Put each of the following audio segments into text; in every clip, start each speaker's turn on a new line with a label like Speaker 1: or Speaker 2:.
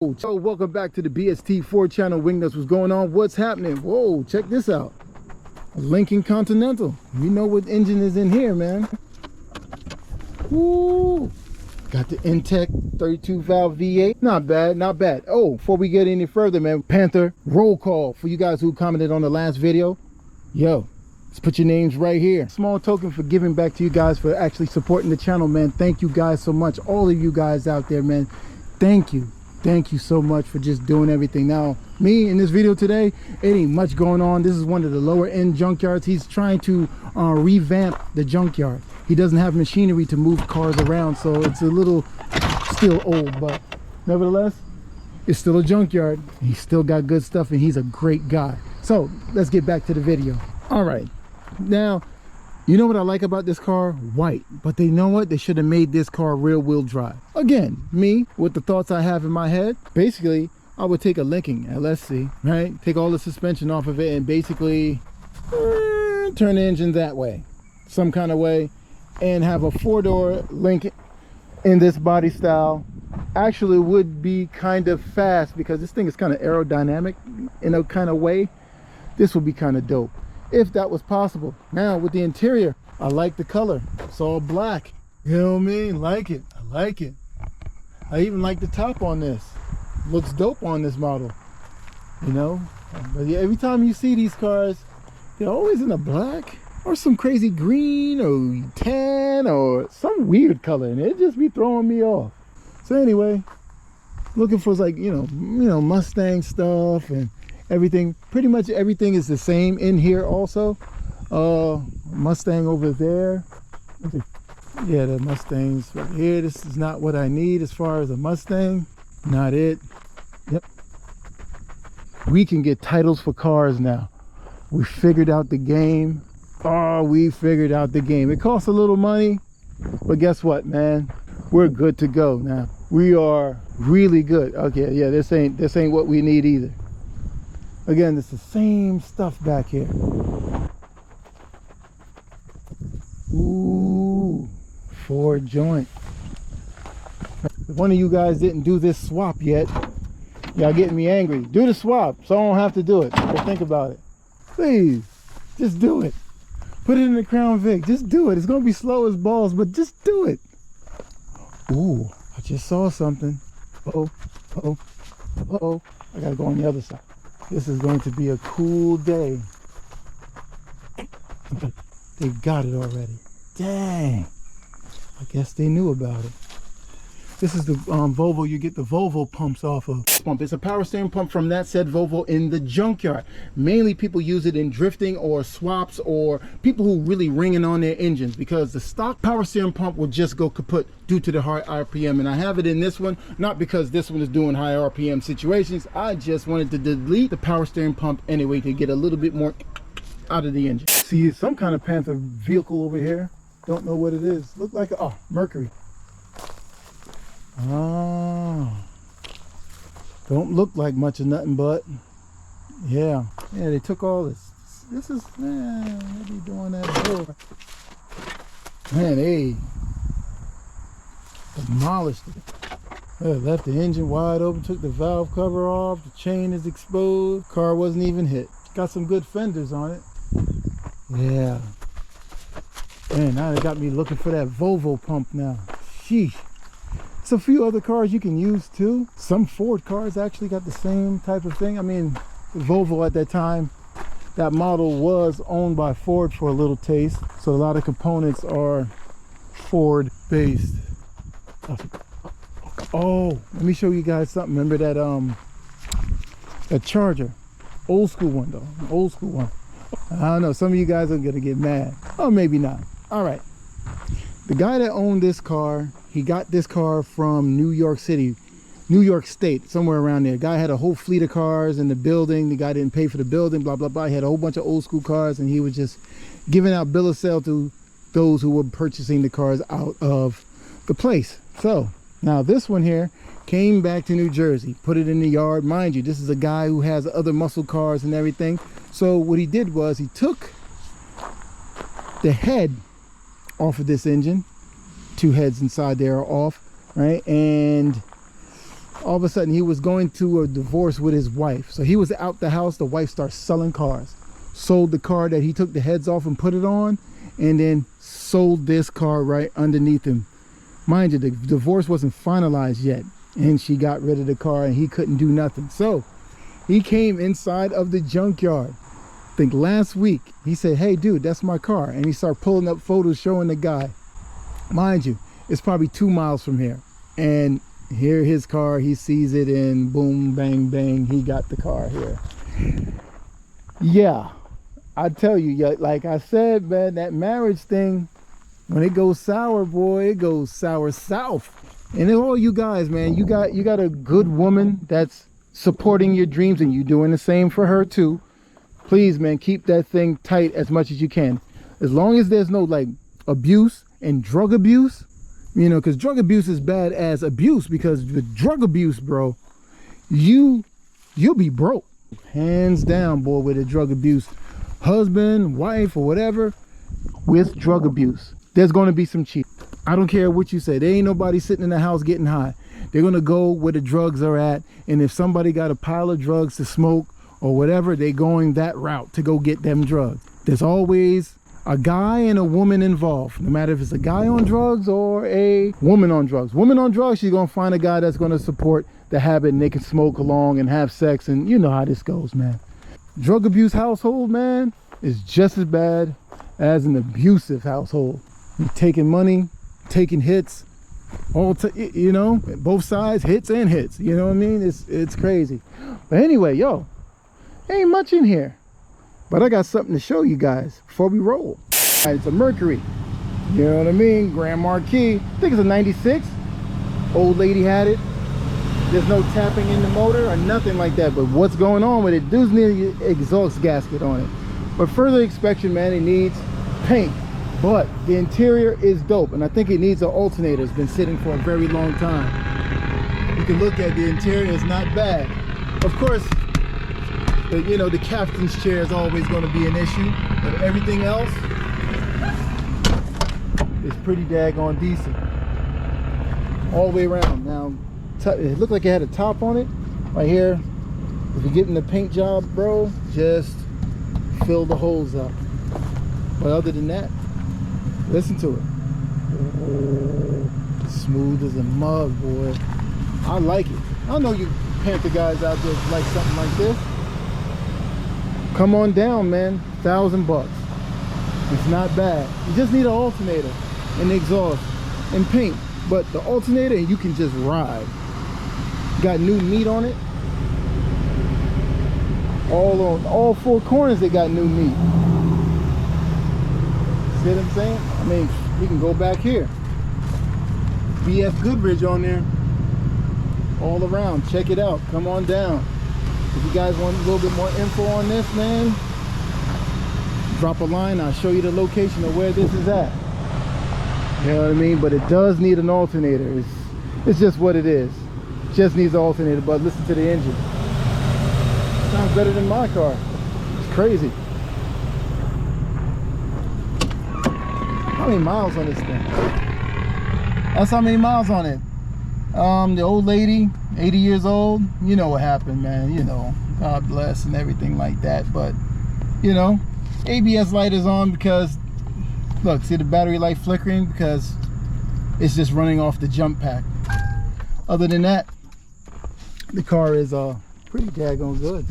Speaker 1: So welcome back to the BST4 channel. Wingnuts, what's going on? What's happening? Whoa, check this out. A Lincoln Continental. You know what engine is in here, man. Woo! Got the Intech 32 valve V8. Not bad, not bad. Oh, before we get any further, man, Panther roll call for you guys who commented on the last video. Yo, let's put your names right here. Small token for giving back to you guys for actually supporting the channel, man. Thank you guys so much. All of you guys out there, man. Thank you. Thank you so much for just doing everything. Now, me in this video today, it ain't much going on. This is one of the lower end junkyards. He's trying to revamp the junkyard. He doesn't have machinery to move cars around, so it's a little still old, but nevertheless, it's still a junkyard. He's still got good stuff, and he's a great guy. So let's get back to the video. All right, now, you know what I like about this car? White. But they know what? They should have made this car rear wheel drive. Again, me, with the thoughts I have in my head, basically, I would take a Lincoln LSC, right? Take all the suspension off of it and basically turn the engine that way, some kind of way, and have a four-door Lincoln in this body style. Actually would be kind of fast because this thing is kind of aerodynamic in a kind of way. This would be kind of dope if that was possible. Now with the interior, I like the color. It's all black. You know what I mean? Like it. I like it. I even like the top on this. Looks dope on this model. You know? But yeah, every time you see these cars, they're always in a black or some crazy green or tan or some weird color, and it just be throwing me off. So anyway, looking for like, you know, Mustang stuff and everything. Pretty much everything is the same in here also. Mustang over there. Yeah, the Mustangs right here. This is not what I need as far as a Mustang. Not it. Yep. We can get titles for cars now. We figured out the game. Oh, we figured out the game. It costs a little money, but guess what, man? We're good to go now. We are really good. Okay, yeah, this ain't what we need either. Again, it's the same stuff back here. Ooh, Ford joint. If one of you guys didn't do this swap yet, y'all getting me angry. Do the swap so I don't have to do it. But think about it. Please, just do it. Put it in the Crown Vic. Just do it. It's going to be slow as balls, but just do it. Ooh, I just saw something. Uh-oh, uh-oh, uh-oh. I got to go on the other side. This is going to be a cool day. They got it already. Dang. I guess they knew about it. This is the Volvo you get the Volvo pumps off of. It's a power steering pump from that said Volvo in the junkyard. Mainly people use it in drifting or swaps or people who really ringing on their engines, because the stock power steering pump will just go kaput due to the high RPM. And I have it in this one, not because this one is doing high RPM situations. I just wanted to delete the power steering pump anyway to get a little bit more out of the engine. See, some kind of Panther vehicle over here. Don't know what it is. Look like a Mercury. Oh, don't look like much of nothing, but yeah, they took all this. This is, man, what are you doing that for? Man, they demolished it. They left the engine wide open, took the valve cover off, the chain is exposed, car wasn't even hit. Got some good fenders on it. Yeah. Man, now they got me looking for that Volvo pump now. Sheesh. There's a few other cars you can use too. Some Ford cars actually got the same type of thing. I mean, the Volvo at that time, that model was owned by Ford for a little taste. So a lot of components are Ford based. Oh, let me show you guys something. Remember that Charger? Old school one though, an old school one. I don't know, some of you guys are gonna get mad. Or maybe not. All right. The guy that owned this car, he got this car from New York City, New York State, somewhere around there. Guy had a whole fleet of cars in the building. The guy didn't pay for the building, blah, blah, blah. He had a whole bunch of old school cars, and he was just giving out bill of sale to those who were purchasing the cars out of the place. So now this one here came back to New Jersey, put it in the yard. Mind you, this is a guy who has other muscle cars and everything. So what he did was he took the head off of this engine. Two heads inside there are off, right? And all of a sudden he was going to a divorce with his wife. So he was out the house. The wife starts selling cars. Sold the car that he took the heads off and put it on, and then sold this car right underneath him. Mind you, the divorce wasn't finalized yet, and she got rid of the car and he couldn't do nothing. So he came inside of the junkyard. I think last week he said, hey dude, that's my car. And he started pulling up photos showing the guy. Mind you, it's probably 2 miles from here. And here his car, he sees it, and boom, bang, bang, he got the car here. Yeah, I tell you, like I said, man, that marriage thing, when it goes sour, boy, it goes sour south. And then all you guys, man, you got a good woman that's supporting your dreams, and you doing the same for her too. Please, man, keep that thing tight as much as you can. As long as there's no like abuse and drug abuse, you know, because drug abuse is bad as abuse, because with drug abuse, bro, you'll be broke. Hands down, boy, with a drug abuse. Husband, wife, or whatever, with drug abuse, there's going to be some cheat. I don't care what you say. There ain't nobody sitting in the house getting high. They're going to go where the drugs are at. And if somebody got a pile of drugs to smoke or whatever, they're going that route to go get them drugs. There's always a guy and a woman involved, no matter if it's a guy on drugs or a woman on drugs. Woman on drugs, she's gonna find a guy that's gonna support the habit, and they can smoke along and have sex, and you know how this goes, man. Drug abuse household, man, is just as bad as an abusive household. You're taking money, taking hits, you know, both sides, hits and hits. You know what I mean? It's crazy. But anyway, yo, ain't much in here. But I got something to show you guys before we roll. It's a Mercury. You know what I mean? Grand Marquis. I think it's a 96. Old lady had it. There's no tapping in the motor or nothing like that. But what's going on with it? Does need an exhaust gasket on it. But further inspection, man, it needs paint. But the interior is dope. And I think it needs an alternator. It's been sitting for a very long time. You can look at the interior. It's not bad. Of course, you know, the captain's chair is always going to be an issue, but everything else is pretty daggone decent all the way around. Now, it looked like it had a top on it right here. If you're getting the paint job, bro, just fill the holes up. But other than that, listen to it. Oh, smooth as a mug, boy. I like it. I know you Panther guys out there like something like this. Come on down, man. $1,000. It's not bad. You just need an alternator and exhaust and paint. But the alternator, you can just ride. Got new meat on it. All four corners, they got new meat. See what I'm saying? I mean, we can go back here. BF Goodrich on there. All around. Check it out. Come on down. If you guys want a little bit more info on this, man, drop a line. I'll show you the location of where this is at. You know what I mean? But it does need an alternator. It's just what it is. Just needs an alternator. But listen to the engine. Sounds better than my car. It's crazy. How many miles on this thing? That's how many miles on it. The old lady, 80 years old, you know what happened, man. You know, God bless and everything like that. But, you know, ABS light is on because, look, see the battery light flickering? Because it's just running off the jump pack. Other than that, the car is pretty daggone good.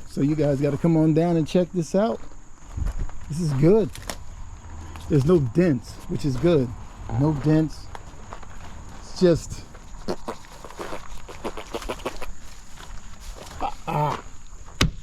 Speaker 1: So you guys got to come on down and check this out. This is good. There's no dents, which is good. No dents. It's just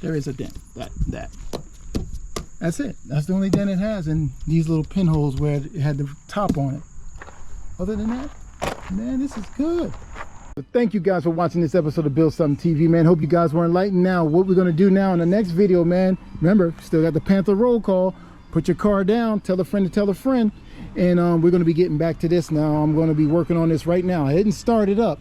Speaker 1: there is a dent. That's it. That's the only dent it has, and these little pinholes where it had the top on it. Other than that, man, this is good. Thank you guys for watching this episode of Build Something TV, man. Hope you guys were enlightened. Now, what we're gonna do now in the next video, man, remember, still got the Panther roll call. Put your car down, tell a friend to tell a friend, and we're going to be getting back to this now. I'm going to be working on this right now. I didn't start it up.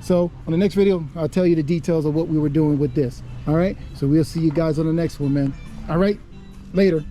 Speaker 1: So on the next video, I'll tell you the details of what we were doing with this. All right, so we'll see you guys on the next one, man. All right, Later.